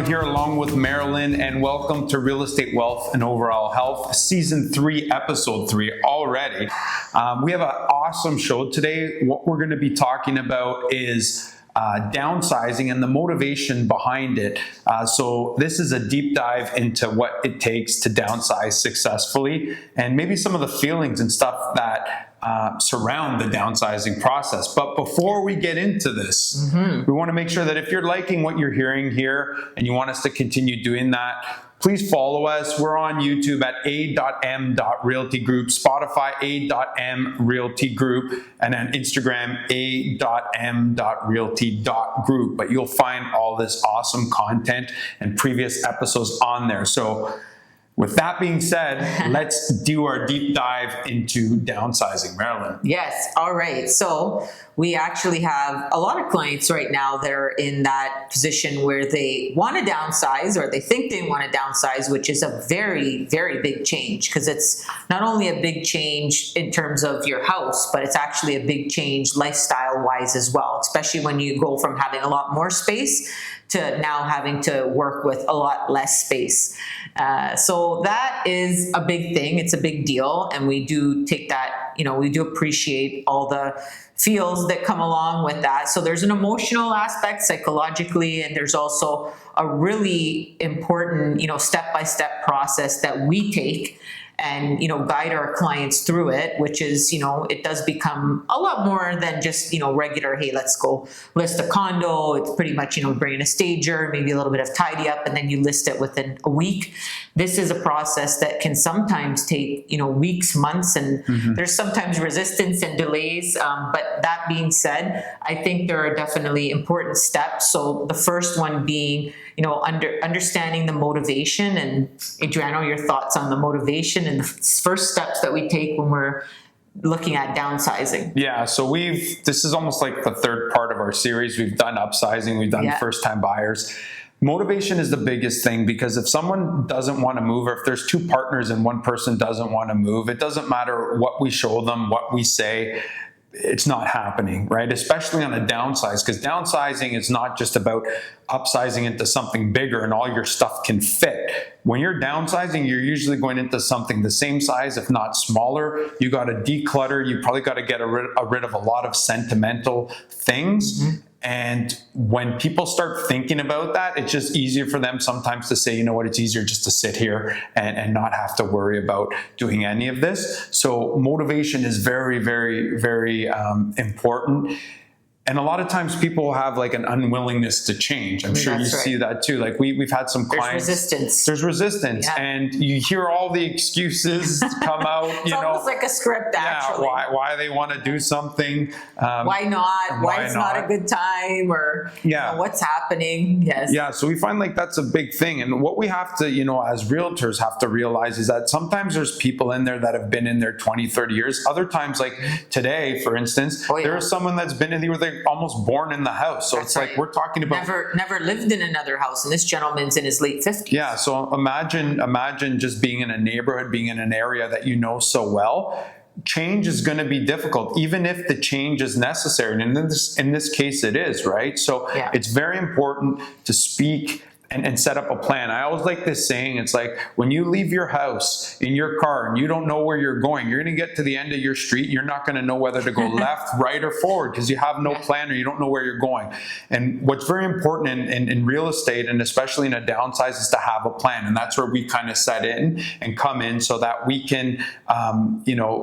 here along with Marilyn, and welcome to Real Estate Wealth and Overall Health, Season 3, Episode 3 already. We have an awesome show today. What we're going to be talking about is downsizing and the motivation behind it. So this is a deep dive into what it takes to downsize successfully and maybe some of the feelings and stuff that surround the downsizing process. But before we get into this, we want to make sure that if you're liking what you're hearing here and you want us to continue doing that, please follow us. We're on YouTube at a.m.realty group, Spotify a.m realty group, and on Instagram a.m.realty.group. But you'll find all this awesome content and previous episodes on there. So with that being said, let's do our deep dive into downsizing. Marilyn. Yes. All right. So we actually have a lot of clients right now that are in that position where they want to downsize, or they think they want to downsize, which is a very, very big change, because it's not only a big change in terms of your house, but it's actually a big change lifestyle wise as well, especially when you go from having a lot more space to now having to work with a lot less space. So that is a big thing. It's a big deal. And we do take that, we do appreciate all the feels that come along with that. So there's an emotional aspect psychologically, and there's also a really important, step-by-step process that we take and, guide our clients through it, which is, it does become a lot more than just, regular, hey, let's go list a condo. It's pretty much, bring in a stager, maybe a little bit of tidy up, and then you list it within a week. This is a process that can sometimes take, weeks, months, and there's sometimes resistance and delays. But that being said, I think there are definitely important steps. So the first one being, understanding the motivation. And Adriano, your thoughts on the motivation and the first steps that we take when we're looking at downsizing. Yeah, so this is almost like the third part of our series. We've done upsizing, we've done first-time buyers. Motivation is the biggest thing, because if someone doesn't want to move, or if there's two partners and one person doesn't want to move, it doesn't matter what we show them, what we say, it's not happening, right? Especially on a downsize, because downsizing is not just about upsizing into something bigger and all your stuff can fit. When you're downsizing, you're usually going into something the same size, if not smaller. You got to declutter. You probably got to get rid of a lot of sentimental things. And when people start thinking about that, it's just easier for them sometimes to say, you know what, it's easier just to sit here and not have to worry about doing any of this. So motivation is very, very, very important. And a lot of times people have like an unwillingness to change. I'm sure you see that too. Like we've had some clients. There's resistance. Yeah. And you hear all the excuses come out. It's almost like a script, actually. Why they want to do something. Why not? Why it's not a good time, or what's happening. Yes. Yeah, so we find like that's a big thing. And what we have to, as realtors have to realize is that sometimes there's people in there that have been in there 20, 30 years. Other times, like today, for instance, there is someone that's been in there, they're almost born in the house. So it's like we're talking about never lived in another house, and this gentleman's in his late 50s. Yeah, so imagine just being in a neighborhood, being in an area that you know so well. Change is going to be difficult, even if the change is necessary. And in this case, it is, right? So it's very important to speak and set up a plan. I always like this saying, it's like when you leave your house in your car and you don't know where you're going, you're going to get to the end of your street, you're not going to know whether to go left, right, or forward, because you have no plan or you don't know where you're going. And what's very important in real estate, and especially in a downsize, is to have a plan. And that's where we kind of set in and come in so that we can,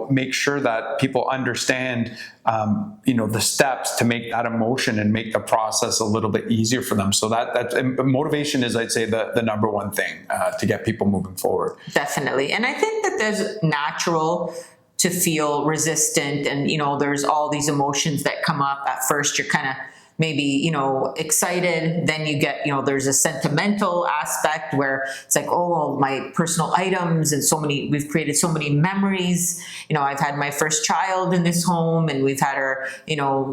make sure that people understand the steps to make that emotion and make the process a little bit easier for them. So that motivation is, I'd say, the number one thing to get people moving forward. Definitely. And I think that there's natural to feel resistant, and, there's all these emotions that come up. At first, you're kind of maybe, excited. Then you get, there's a sentimental aspect where it's like, oh, well, my personal items and we've created so many memories. I've had my first child in this home, and we've had our,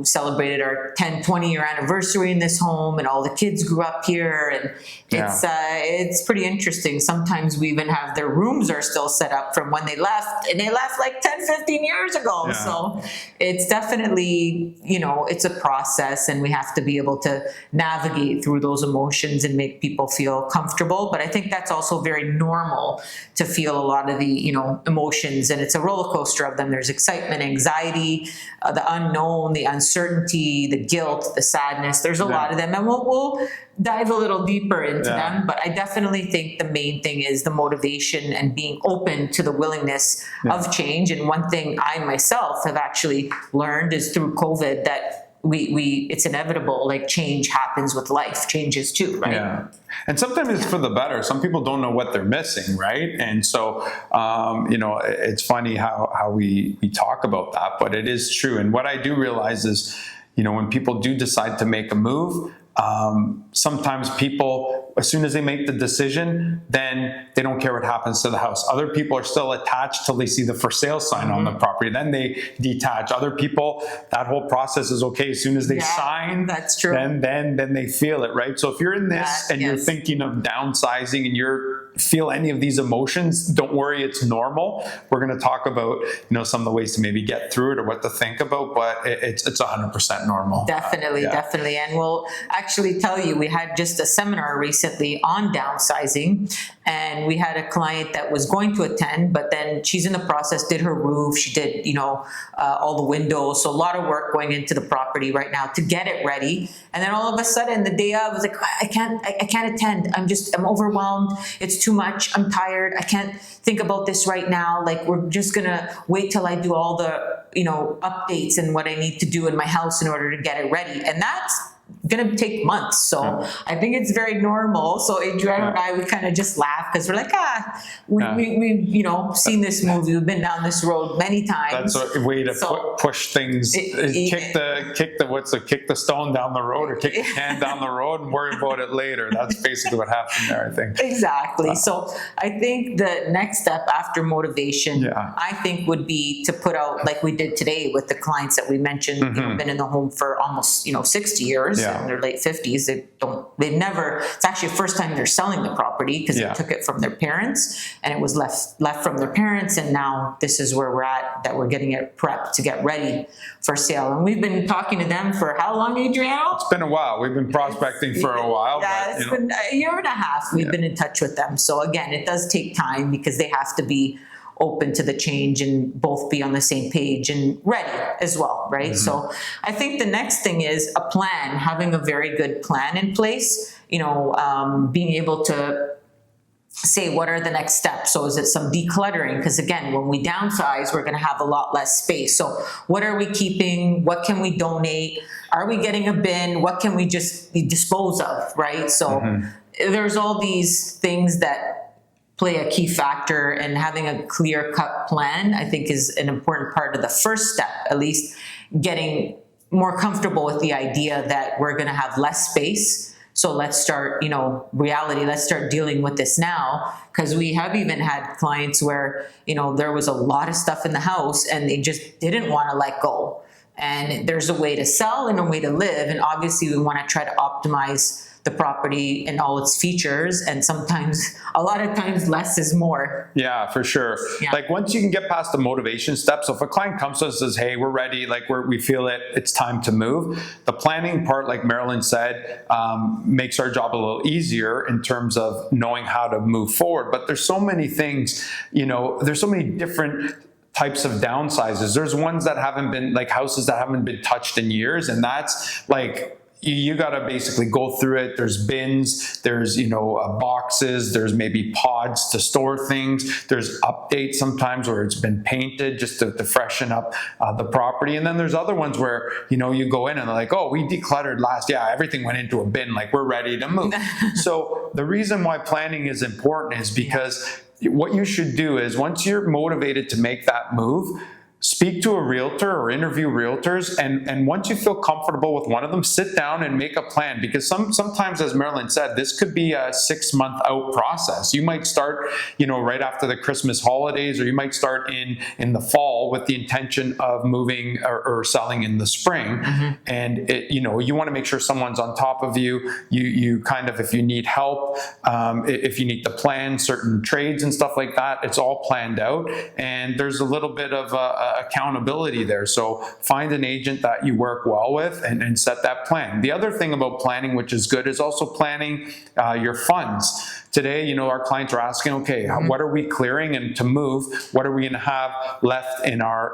celebrated our 10, 20-year anniversary in this home, and all the kids grew up here. And it's pretty interesting. Sometimes we even have their rooms are still set up from when they left, and they left like 10, 15 years ago. Yeah. So it's definitely, it's a process, and we have have to be able to navigate through those emotions and make people feel comfortable. But I think that's also very normal to feel a lot of the, you know, emotions, and it's a roller coaster of them. There's excitement, anxiety, the unknown, the uncertainty, the guilt, the sadness. There's a lot of them, and we'll dive a little deeper into them. But I definitely think the main thing is the motivation and being open to the willingness of change. And one thing I myself have actually learned is through COVID that we it's inevitable. Like, change happens with life, changes too, right? Yeah. And sometimes it's for the better. Some people don't know what they're missing, right? And so, you know, it's funny how we talk about that, but it is true. And what I do realize is, you know, when people do decide to make a move, sometimes people, as soon as they make the decision, then they don't care what happens to the house. Other people are still attached till they see the for sale sign on the property. Then they detach. Other people, that whole process is okay. As soon as they sign, that's true. Then they feel it, right? So if you're in this and you're thinking of downsizing and you're feel any of these emotions, don't worry, it's normal. We're going to talk about, you know, some of the ways to maybe get through it or what to think about, but it's 100% normal. Definitely. And we'll actually tell you, we had just a seminar recently on downsizing, and we had a client that was going to attend, but then she's in the process, did her roof, she did, you know, all the windows, so a lot of work going into the property right now to get it ready. And then all of a sudden, the day of, I was like, I can't attend. I'm overwhelmed. It's too much. I'm tired. I can't think about this right now. Like, we're just gonna wait till I do all the, you know, updates and what I need to do in my house in order to get it ready. And that's going to take months. So I think it's very normal. So Adriana and I, we kind of just laugh because we're like, we've you know, seen this movie. We've been down this road many times. That's a way to push things. Kick the stone down the road, or kick the can down the road and worry about it later. That's basically what happened there, I think. Exactly. So I think the next step after motivation, I think, would be to put out, like we did today with the clients that we mentioned, you know, been in the home for almost, you know, 60 years. In their late 50s. It's actually the first time they're selling the property, because they took it from their parents and it was left from their parents. And now this is where we're at, that we're getting it prepped to get ready for sale. And we've been talking to them for how long, Adriano? It's been a while. We've been prospecting for a while. Yeah, it's been a year and a half we've been in touch with them. So again, it does take time, because they have to be open to the change and both be on the same page and ready as well, right? So I think the next thing is a plan, having a very good plan in place, you know, being able to say, what are the next steps? So is it some decluttering? Because again, when we downsize, we're going to have a lot less space. So what are we keeping? What can we donate? Are we getting a bin? What can we just dispose of, right? So there's all these things that play a key factor, and having a clear-cut plan, I think, is an important part of the first step, at least getting more comfortable with the idea that we're going to have less space. So let's start, you know, let's start dealing with this now, because we have even had clients where, you know, there was a lot of stuff in the house and they just didn't want to let go. And there's a way to sell and a way to live. And obviously we want to try to optimize the property and all its features, and sometimes, a lot of times, less is more. Yeah, for sure. Like, once you can get past the motivation step, so if a client comes to us and says, hey, we're ready, like we feel it's time to move, the planning part, like Marilyn said, makes our job a little easier in terms of knowing how to move forward. But there's so many things, you know, there's so many different types of downsizes. There's ones that haven't been, like houses that haven't been touched in years, and that's like, you got to basically go through it. There's bins, there's, you know, boxes, there's maybe pods to store things. There's updates sometimes where it's been painted just to freshen up the property. And then there's other ones where, you know, you go in and they're like, oh, we decluttered last. Yeah, everything went into a bin. Like, we're ready to move. So the reason why planning is important is because what you should do is, once you're motivated to make that move, speak to a realtor or interview realtors, and once you feel comfortable with one of them, sit down and make a plan, because sometimes, as Marilyn said, this could be a 6-month out process. You might start, you know, right after the Christmas holidays, or you might start in the fall with the intention of moving or selling in the spring. And you know, you want to make sure someone's on top of you. You kind of, if you need help, if you need to plan certain trades and stuff like that, it's all planned out, and there's a little bit of accountability there. So find an agent that you work well with and set that plan. The other thing about planning, which is good, is also planning your funds. Today, our clients are asking, okay, what are we clearing, and to move, what are we going to have left in our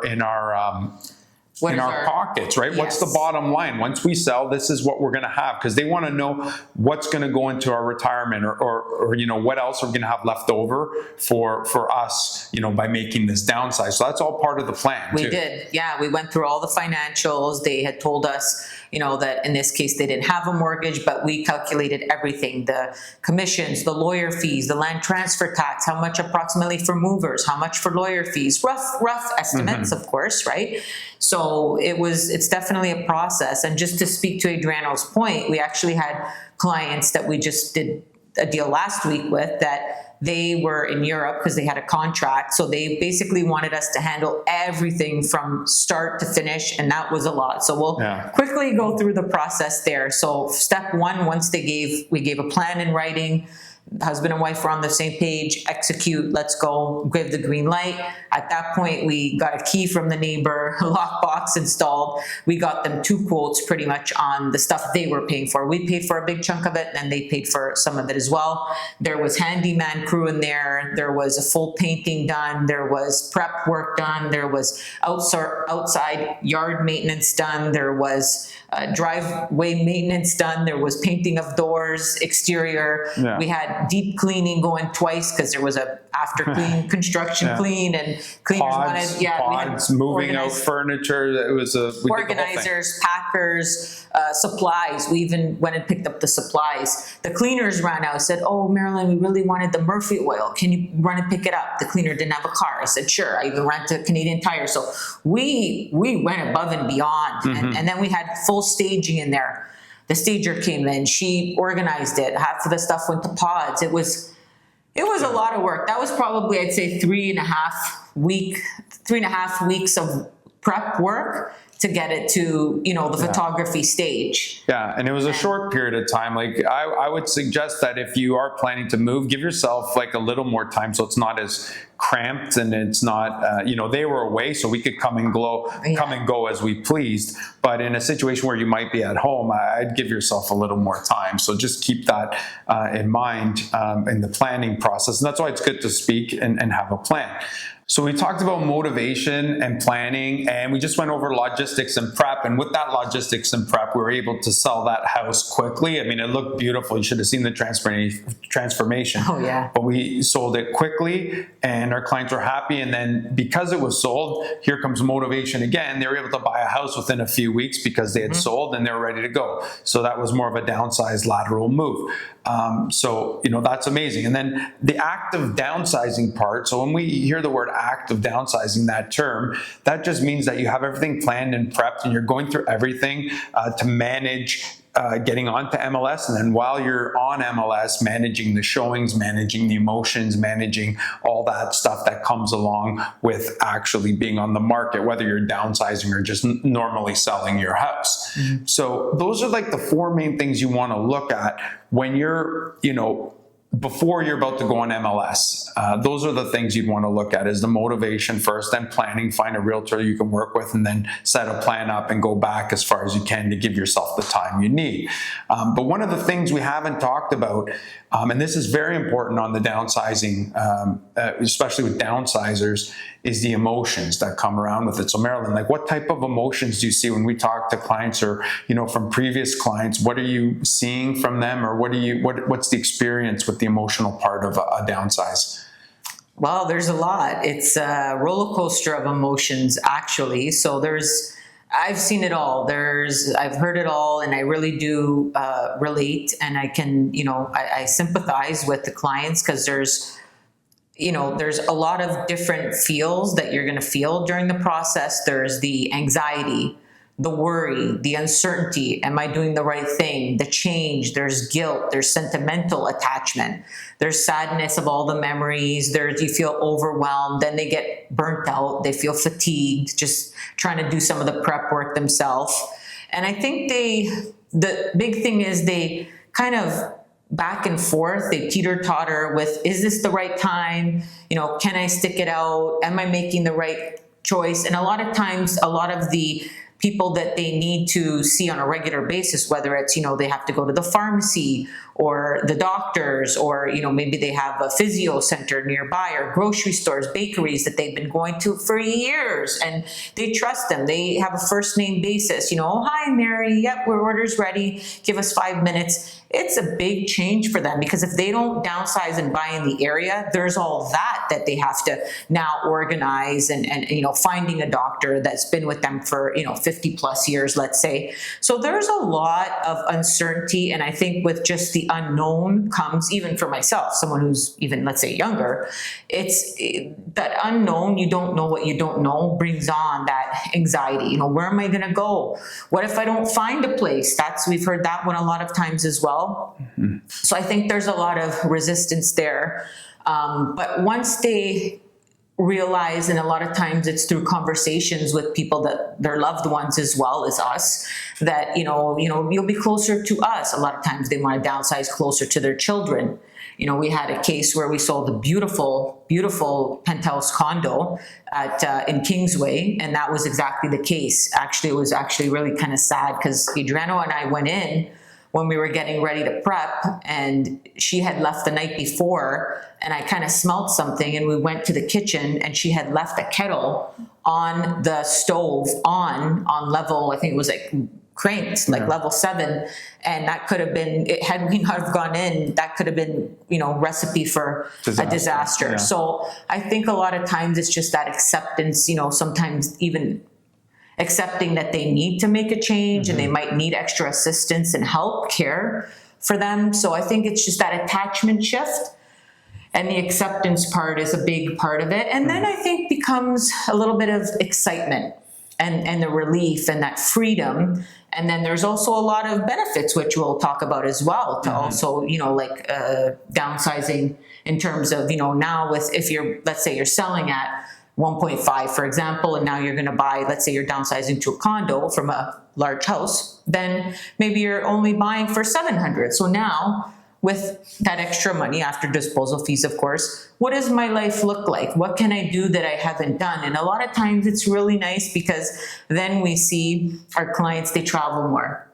pockets, right? Yes. What's the bottom line? Once we sell, this is what we're going to have, because they want to know what's going to go into our retirement, or what else are we going to have left over for us, by making this downsize. So that's all part of the plan. We did. Yeah. We went through all the financials. They had told us, that in this case, they didn't have a mortgage, but we calculated everything: the commissions, the lawyer fees, the land transfer tax, how much approximately for movers, how much for lawyer fees, rough estimates, of course, right? So it's definitely a process. And just to speak to Adriano's point, we actually had clients that we just did a deal last week with, that they were in Europe because they had a contract. So they basically wanted us to handle everything from start to finish, and that was a lot. So we'll quickly go through the process there. So step one, once we gave a plan in writing, husband and wife were on the same page, execute, let's go, give the green light. At that point, we got a key from the neighbor, a lockbox installed. We got them 2 quotes pretty much on the stuff they were paying for. We paid for a big chunk of it, and they paid for some of it as well. There was handyman crew in there. There was a full painting done. There was prep work done. There was outside yard maintenance done. There was driveway maintenance done. There was painting of doors, exterior. Yeah. We had deep cleaning going twice because there was a after clean, construction clean, and cleaners pods, moving out furniture. It was organizers, packers, supplies. We even went and picked up the supplies. The cleaners ran out, said, "Oh, Marilyn, we really wanted the Murphy oil. Can you run and pick it up?" The cleaner didn't have a car. I said, "Sure." I even ran to Canadian Tire. So we went above and beyond, and then we had full staging in there. The stager came in, she organized it. Half of the stuff went to pods. It was a lot of work. That was probably, I'd say, 3.5 weeks of prep work to get it to, the photography stage. Yeah, and it was a short period of time. Like I would suggest that if you are planning to move, give yourself like a little more time so it's not as cramped, and it's not, they were away, so we could come and go as we pleased. But in a situation where you might be at home, I'd give yourself a little more time. So just keep that in mind in the planning process. And that's why it's good to speak and have a plan. So we talked about motivation and planning, and we just went over logistics and prep. And with that logistics and prep, we were able to sell that house quickly. I mean, it looked beautiful. You should have seen the transformation. Oh, yeah. But we sold it quickly, and our clients were happy. And then because it was sold, here comes motivation again. They were able to buy a house within a few weeks because they had sold and they were ready to go. So that was more of a downsized lateral move. So that's amazing. And then the active downsizing part. So when we hear the word active downsizing, that term, that just means that you have everything planned and prepped, and you're going through everything to manage getting onto MLS, and then while you're on MLS, managing the showings, managing the emotions, managing all that stuff that comes along with actually being on the market, whether you're downsizing or just normally selling your house. So those are like the 4 main things you want to look at when you're, before you're about to go on MLS. Those are the things you'd want to look at: is the motivation first, then planning, find a realtor you can work with, and then set a plan up and go back as far as you can to give yourself the time you need. But one of the things we haven't talked about, and this is very important on the downsizing, especially with downsizers, is the emotions that come around with it. So Marilyn, like what type of emotions do you see when we talk to clients, or, from previous clients? What are you seeing from them, or what's the experience with the emotional part of a downsize? Well, there's a lot. It's a roller coaster of emotions, actually. So I've seen it all. I've heard it all, and I really do relate, and I can, I sympathize with the clients, because there's a lot of different feels that you're going to feel during the process. There's the anxiety, the worry, the uncertainty. Am I doing the right thing? The change. There's guilt. There's sentimental attachment. There's sadness of all the memories. You feel overwhelmed. Then they get burnt out. They feel fatigued, just trying to do some of the prep work themselves. And I think the big thing is they kind of back and forth. They teeter-totter with, is this the right time? Can I stick it out? Am I making the right choice. And a lot of times, a lot of the people that they need to see on a regular basis, whether it's, they have to go to the pharmacy or the doctors, or, maybe they have a physio center nearby, or grocery stores, bakeries that they've been going to for years, and they trust them. They have a first name basis, oh, hi, Mary. Yep, our order's ready. Give us 5 minutes. It's a big change for them, because if they don't downsize and buy in the area, there's all that they have to now organize, and finding a doctor that's been with them for, 50 plus years, let's say. So there's a lot of uncertainty. And I think with just the unknown comes, even for myself, someone who's even, let's say, younger, it's that unknown, you don't know what you don't know, brings on that anxiety. Where am I going to go? What if I don't find a place? We've heard that one a lot of times as well. Mm-hmm. So I think there's a lot of resistance there. But once they realize, and a lot of times it's through conversations with people, that their loved ones as well as us, that, you'll be closer to us. A lot of times they want to downsize closer to their children. We had a case where we sold a beautiful, beautiful penthouse condo in Kingsway, and that was exactly the case. Actually, it was actually really kind of sad, because Adriano and I went in when we were getting ready to prep, and she had left the night before, and I kind of smelled something, and we went to the kitchen, and she had left a kettle on the stove on level, I think it was like cranked, like level 7. And that could have been, had we not have gone in, that could have been, recipe for a disaster. Yeah. So I think a lot of times it's just that acceptance, sometimes even accepting that they need to make a change, and they might need extra assistance and help, care for them. So I think it's just that attachment shift, and the acceptance part is a big part of it. And then I think becomes a little bit of excitement and the relief and that freedom. And then there's also a lot of benefits, which we'll talk about as well, to also, downsizing in terms of, now if you're, let's say you're selling at 1.5, for example, and now you're going to buy, let's say you're downsizing to a condo from a large house, then maybe you're only buying for 700. So now, with that extra money, after disposal fees, of course, what does my life look like? What can I do that I haven't done? And a lot of times it's really nice, because then we see our clients, they travel more.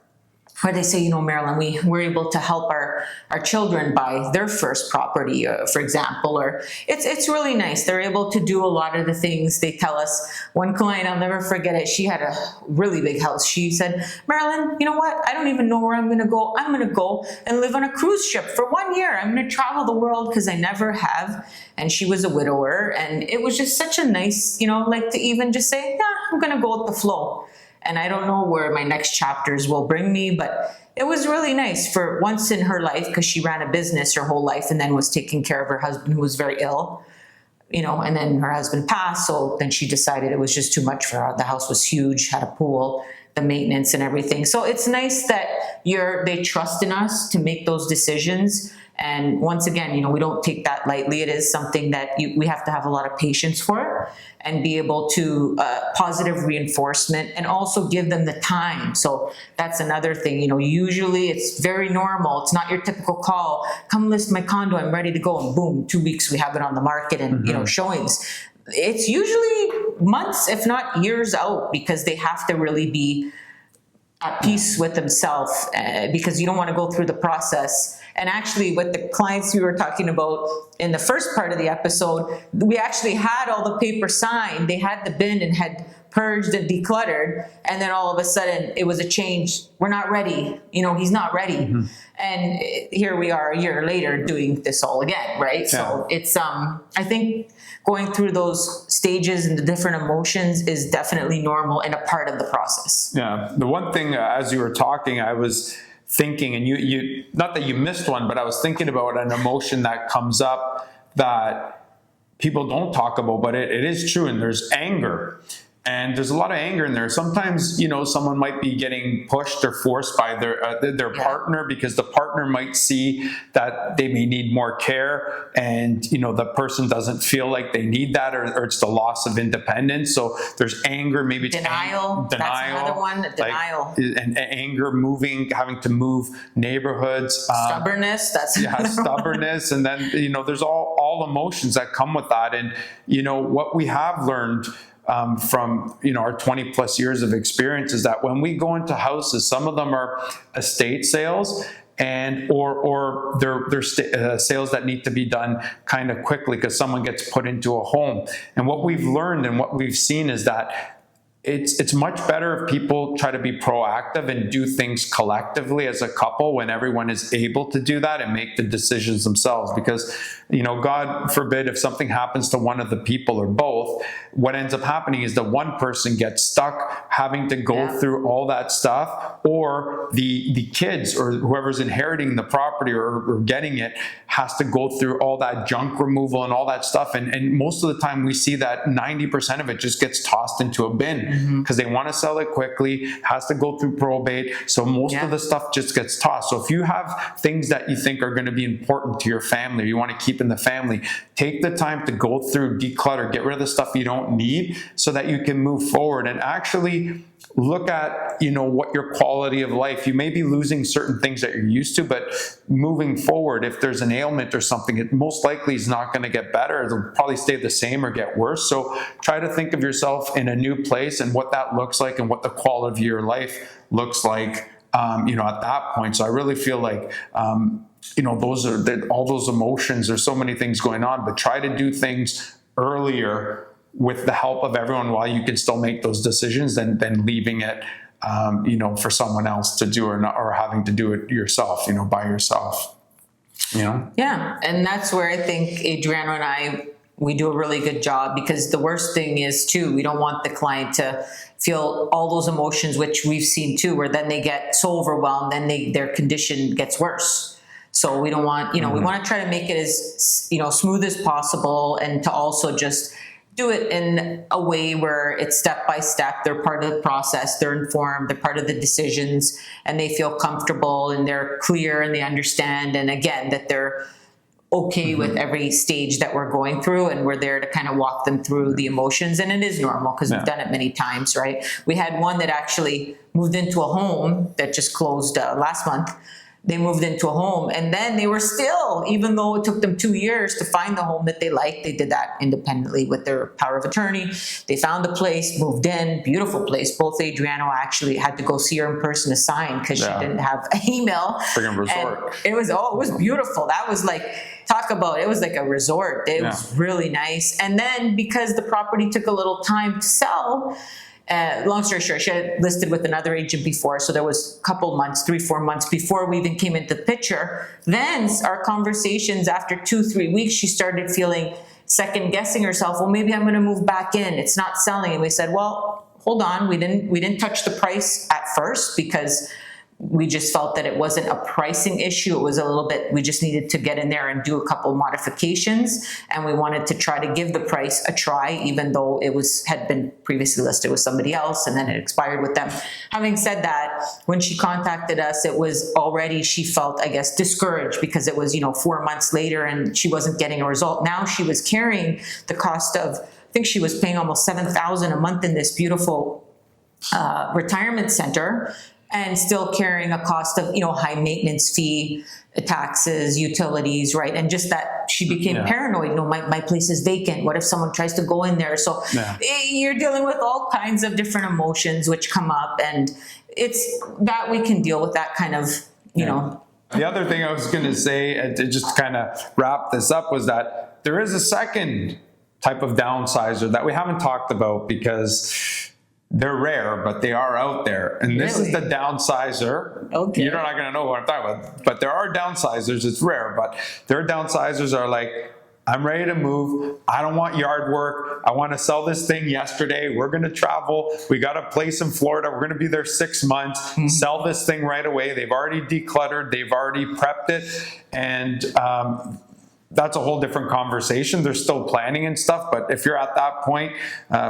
Or they say, Marilyn, we're able to help our children buy their first property, for example. Or it's really nice. They're able to do a lot of the things. They tell us, one client, I'll never forget it, she had a really big house. She said, Marilyn, you know what? I don't even know where I'm going to go. I'm going to go and live on a cruise ship for 1 year. I'm going to travel the world, because I never have. And she was a widower. And it was just such a nice, to even just say, yeah, I'm going to go with the flow. And I don't know where my next chapters will bring me, but it was really nice for once in her life, because she ran a business her whole life and then was taking care of her husband, who was very ill, and then her husband passed. So then she decided it was just too much for her. The house was huge, had a pool, the maintenance and everything. So it's nice that they trust in us to make those decisions. And once again, we don't take that lightly. It is something that we have to have a lot of patience for, and be able to positive reinforcement, and also give them the time. So that's another thing. Usually it's very normal. It's not your typical call. Come list my condo. I'm ready to go. And boom, 2 weeks we have it on the market, and showings. It's usually months, if not years out, because they have to really be at peace with themselves, because you don't want to go through the process. And actually, with the clients we were talking about in the first part of the episode, we actually had all the paper signed. They had the bin and had purged and decluttered. And then all of a sudden, it was a change. We're not ready. He's not ready. And here we are a year later doing this all again, right? Yeah. So it's, I think going through those stages and the different emotions is definitely normal and a part of the process. Yeah. The one thing, as you were talking, I was thinking, and you not that you missed one, but I was thinking about an emotion that comes up that people don't talk about, but it is true. And there's anger. And there's a lot of anger in there. Sometimes, someone might be getting pushed or forced by their partner, because the partner might see that they may need more care, and, the person doesn't feel like they need that, or it's the loss of independence. So there's anger, maybe it's denial. That's another one, denial. And anger, having to move neighborhoods. Stubbornness. Stubbornness. And then, there's all all emotions that come with that. And, what we have learned from our 20 plus years of experience is that when we go into houses, some of them are estate sales or they're sales that need to be done kind of quickly because someone gets put into a home. And what we've learned and what we've seen is that it's much better if people try to be proactive and do things collectively as a couple when everyone is able to do that and make the decisions themselves. Because, God forbid, if something happens to one of the people or both, what ends up happening is the one person gets stuck having to go through all that stuff, or the kids or whoever's inheriting the property or getting it has to go through all that junk removal and all that stuff. And most of the time we see that 90% of it just gets tossed into a bin because they want to sell it quickly, has to go through probate. So most of the stuff just gets tossed. So if you have things that you think are going to be important to your family, or you want to keep in the family, take the time to go through, declutter, get rid of the stuff you don't need so that you can move forward and actually look at, what your quality of life, you may be losing certain things that you're used to, but moving forward, if there's an ailment or something, it most likely is not going to get better. It'll probably stay the same or get worse. So try to think of yourself in a new place and what that looks like and what the quality of your life looks like, at that point. So I really feel like, those are all those emotions. There's so many things going on, but try to do things earlier with the help of everyone while you can still make those decisions than leaving it, for someone else to do or having to do it yourself, by yourself, Yeah. And that's where I think Adriano and I, we do a really good job, because the worst thing is too, we don't want the client to feel all those emotions, which we've seen too, where then they get so overwhelmed, then their condition gets worse. So we don't want, we want to try to make it as, smooth as possible, and to also just do it in a way where it's step by step. They're part of the process, they're informed, they're part of the decisions, and they feel comfortable and they're clear and they understand. And again, that they're okay with every stage that we're going through, and we're there to kind of walk them through the emotions. And it is normal because we've done it many times, right? We had one that actually moved into a home that just closed last month. They moved into a home, and then they were still, even though it took them 2 years to find the home that they liked, they did that independently with their power of attorney. They found the place, moved in, beautiful place. Both Adriano actually had to go see her in person to sign because she didn't have an email. Friggin' resort. And it was beautiful. That was like, it was like a resort. It was really nice. And then because the property took a little time to sell, long story short, she had it listed with another agent before, so there was a couple months, 3-4 months before we even came into the picture. Then our conversations after 2-3 weeks, she started feeling second guessing herself. Well, maybe I'm going to move back in. It's not selling. And we said, well, hold on. We didn't touch the price at first because we just felt that it wasn't a pricing issue. It was a little bit, we just needed to get in there and do a couple modifications. And we wanted to try to give the price a try, even though it had been previously listed with somebody else and then it expired with them. Having said that, when she contacted us, it was already, she felt, I guess, discouraged because it was, 4 months later and she wasn't getting a result. Now she was carrying the cost of, I think she was paying almost $7,000 a month in this beautiful retirement center, and still carrying a cost of, high maintenance fee, taxes, utilities, right? And just that she became paranoid. My place is vacant. What if someone tries to go in there? So you're dealing with all kinds of different emotions which come up, and it's that we can deal with that kind of, know. The other thing I was going to say, to just kind of wrap this up, was that there is a second type of downsizer that we haven't talked about because they're rare, but they are out there. And this is the downsizer. Okay. You're not going to know what I'm talking about. But there are downsizers. It's rare, but their downsizers are like, I'm ready to move. I don't want yard work. I want to sell this thing yesterday. We're going to travel. We got a place in Florida. We're going to be there 6 months. Sell this thing right away. They've already decluttered. They've already prepped it. And that's a whole different conversation. They're still planning and stuff, but if you're at that point,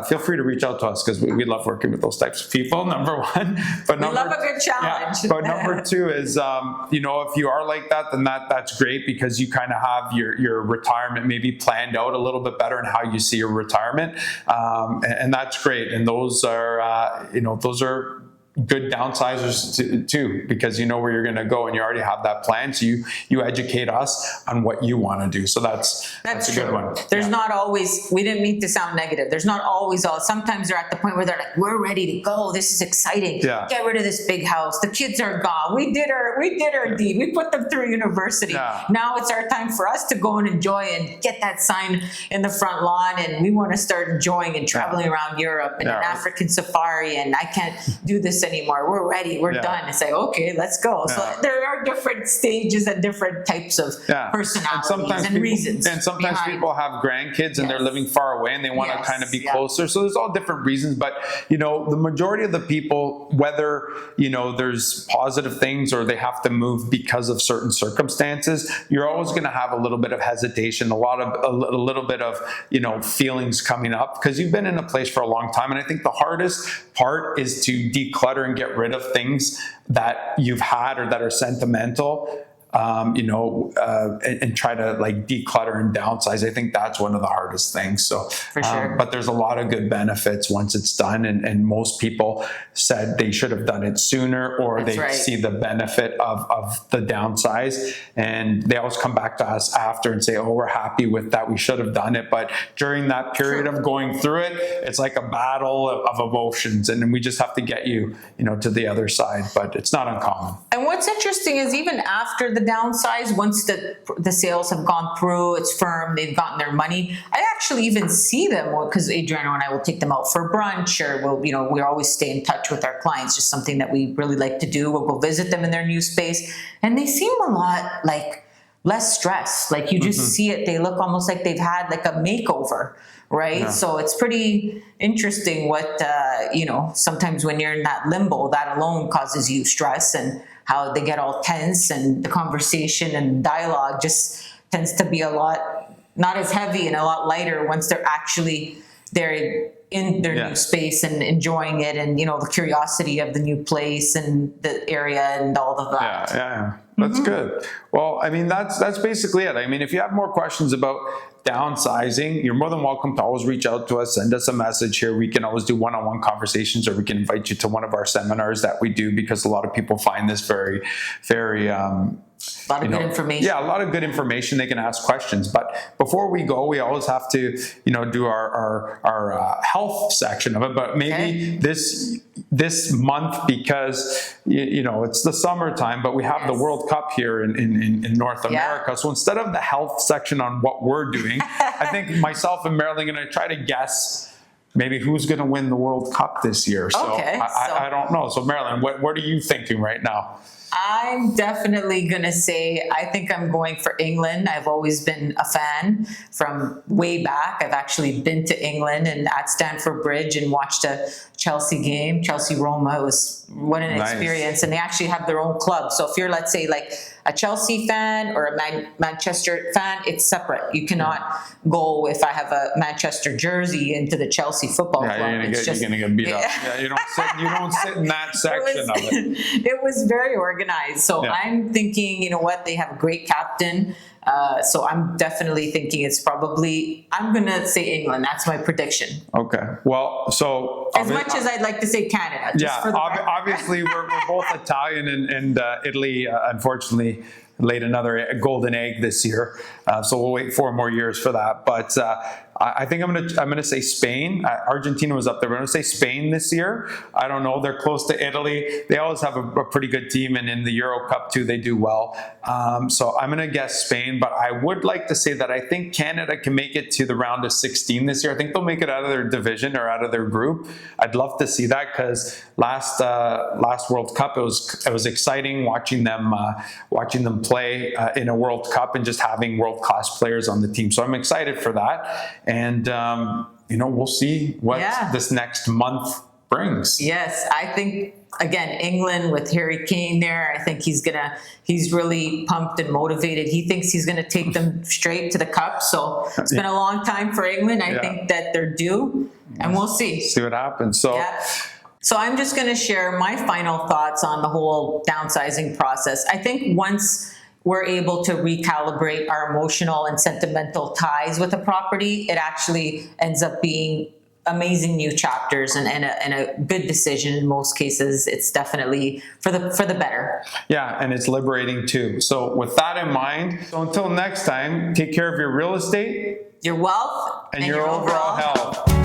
feel free to reach out to us because we love working with those types of people, number one. But we love a good challenge. But number two is, if you are like that, then that's great because you kind of have your retirement maybe planned out a little bit better in how you see your retirement. And that's great. And those are, good downsizers too, because you know where you're going to go and you already have that plan. So you educate us on what you want to do. So that's a true. good one. There's not always, we didn't mean to sound negative. There's not always sometimes they're at the point where they're like, we're ready to go. This is exciting. Yeah. Get rid of this big house. The kids are gone. We did our deed. We put them through university. Yeah. Now it's our time for us to go and enjoy and get that sign in the front lawn. And we want to start enjoying and traveling around Europe and an African safari. And I can't do this anymore. We're ready. We're done. It's like, okay, let's go. So there are different stages and different types of personalities and reasons. And sometimes people have grandkids and they're living far away and they want to kind of be closer. So there's all different reasons. But, you know, the majority of the people, whether, you know, there's positive things or they have to move because of certain circumstances, you're always going to have a little bit of hesitation, a little bit of, you know, feelings coming up because you've been in a place for a long time. And I think the hardest part is to declutter and get rid of things that you've had or that are sentimental, and try to like declutter and downsize. I think that's one of the hardest things. So, for sure. But there's a lot of good benefits once it's done. And most people said they should have done it sooner or they see the benefit of the downsize. And they always come back to us after and say, oh, we're happy with that. We should have done it. But during that period of going through it, it's like a battle of emotions. And then we just have to get you to the other side. But it's not uncommon. And what's interesting is even after the downsize, once the sales have gone through, it's firm, they've gotten their money, I actually even see them because Adriano and I will take them out for brunch, or we always stay in touch with our clients, just something that we really like to do. We'll go visit them in their new space, and they seem a lot like less stressed. Like you just see it, they look almost like they've had like a makeover. Right. Yeah. So it's pretty interesting what, sometimes when you're in that limbo, that alone causes you stress, and how they get all tense, and the conversation and dialogue just tends to be a lot, not as heavy and a lot lighter once they're in their new space and enjoying it, and, the curiosity of the new place and the area and all of that. Yeah. That's good. Well, I mean, that's basically it. I mean, if you have more questions about downsizing, you're more than welcome to always reach out to us, send us a message here. We can always do one-on-one conversations, or we can invite you to one of our seminars that we do, because a lot of people find this very, very, a lot of good information. Yeah, a lot of good information. They can ask questions. But before we go, we always have to, do our health section of it. But maybe this month, because it's the summertime, but we have the World Cup here in North America. So instead of the health section on what we're doing, I think myself and Marilyn are going to try to guess maybe who's going to win the World Cup this year. So I don't know. So Marilyn, what are you thinking right now? I'm definitely going to say, I think I'm going for England. I've always been a fan from way back. I've actually been to England and at Stamford Bridge and watched a Chelsea game, Chelsea-Roma. It was what an experience. And they actually have their own club. So if you're, let's say, like a Chelsea fan or a Manchester fan, it's separate. You cannot go, if I have a Manchester jersey, into the Chelsea football club. You're going to get beat up. Yeah, you don't sit in that section of it. It was very organized. So I'm thinking, they have a great captain. So I'm definitely thinking I'm going to say England. That's my prediction. Okay. Well, so as much as I'd like to say Canada. Obviously we're both Italian, and Italy, unfortunately, laid another golden egg this year. So we'll wait 4 more years for that. But I think I'm gonna say Spain. Argentina was up there, but I'm gonna say Spain this year. I don't know. They're close to Italy. They always have a pretty good team, and in the Euro Cup too, they do well. So I'm gonna guess Spain, but I would like to say that I think Canada can make it to the round of 16 this year. I think they'll make it out of their division or out of their group. I'd love to see that, because last World Cup it was exciting watching them play in a World Cup and just having world-class players on the team. So I'm excited for that. And, we'll see what this next month brings. Yes, I think, again, England with Harry Kane there, I think he's really pumped and motivated. He thinks he's going to take them straight to the cup. So it's been a long time for England. I think that they're due, and we'll see. See what happens. So I'm just going to share my final thoughts on the whole downsizing process. I think once we're able to recalibrate our emotional and sentimental ties with a property, it actually ends up being amazing new chapters and a good decision in most cases. It's definitely for the better. Yeah, and it's liberating too. So with that in mind, so until next time, take care of your real estate, Your wealth and your overall health.